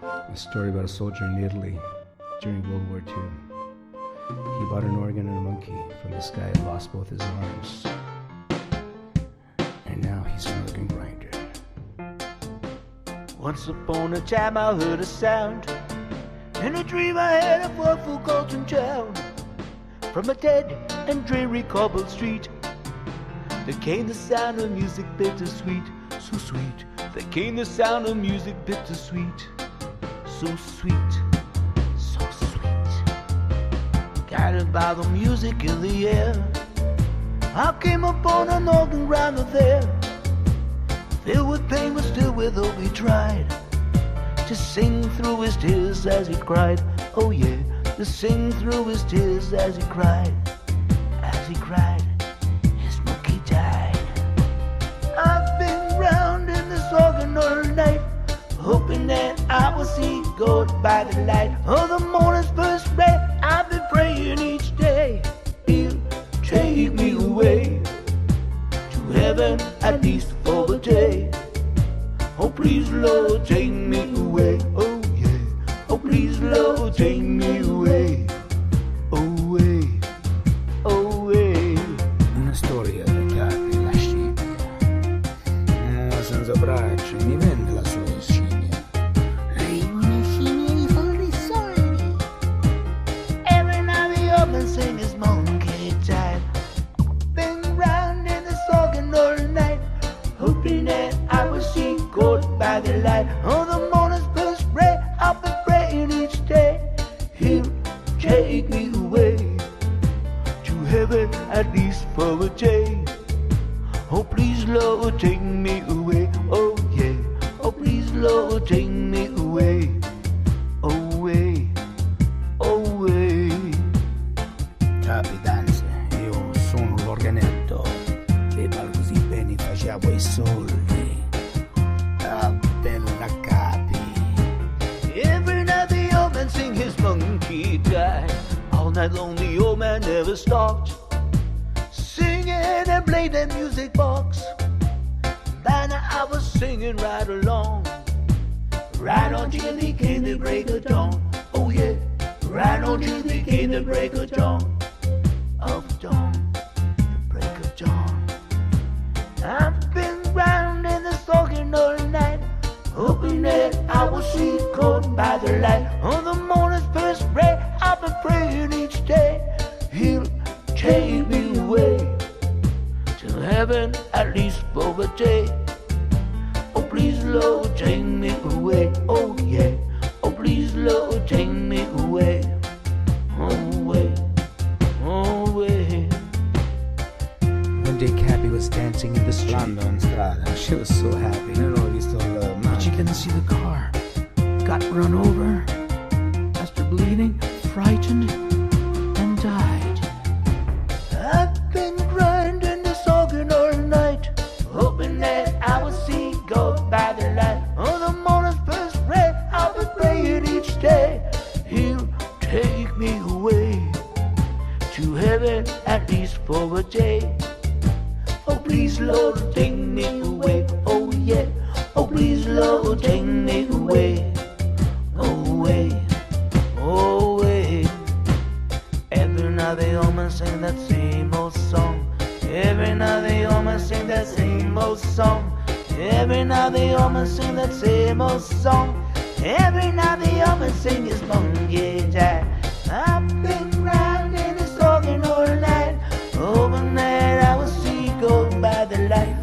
A story about a soldier in Italy during World War II. He bought an organ and a monkey from this guy who lost both his arms. And now he's an organ grinder. Once upon a time I heard a sound. In a dream I had a awful golden town. From a dead and dreary cobbled street there came the sound of music bittersweet, so sweet. There came the sound of music bittersweet, so sweet, so sweet. Guided by the music in the air, I came upon an organ grinder there. Filled with pain but still with hope he tried to sing through his tears as he cried. Oh yeah, to sing through his tears as he cried. As he cried, his monkey died. I've been round in this organ all night, hoping that I will see God by the light of the morning's first ray. I've been praying each day, He'll take me away to heaven, at least for a day. Oh please Lord, take me away. Oh yeah. Oh please Lord, take me away. Away, away. Una storia che apre la scimmia. Uomo senza braccia mi vende la sua scimmia. Una scimmia di soldi soldi. Every night the organ sing his monkey died. Been round in this organ all night, hoping that I will see God by the light of the morning's first ray. I've been praying each day, He'll take me away to heaven, at least for a day. Oh please Lord, take me away. Oh yeah. Oh please Lord, take me away. Away, away. Capitanze, io sono l'organetto e parlo così bene facevo i soldi. Ah, bella capi. Every night the old man sing his monkey died. All night long the old man never stopped singing and played that music box. By now I was singing right along, right on till it came the break of dawn. Oh yeah, right on till it came the break of dawn. Of dawn, the break of dawn. I've been round in the organ all night, hoping that I will see God by the light of the morning's first ray. I've been praying each day, He'll take me away to heaven, at least for a day. Oh please Lord, take me away. Oh yeah. Oh please Lord, take me away. Away, away. One day Cappy was dancing in the street. In strada. She was so happy. Non ho visto il But she couldn't see the car. Got run over, after bleeding, frightened, and died. I've been grinding this organ all night, hoping that I will see God by the light of the morning's first ray. I've been praying each day, He'll take me away to heaven, at least for a day. Oh please Lord, take me away. Oh yeah. Oh please Lord, take me away. Away, away. Every night they almost sing that same old song. Every night they almost sing that same old song. Every night they almost sing that same old song. Every night they almost sing his monkey died. I've been round in this organ all night, hoping that I will see God by the light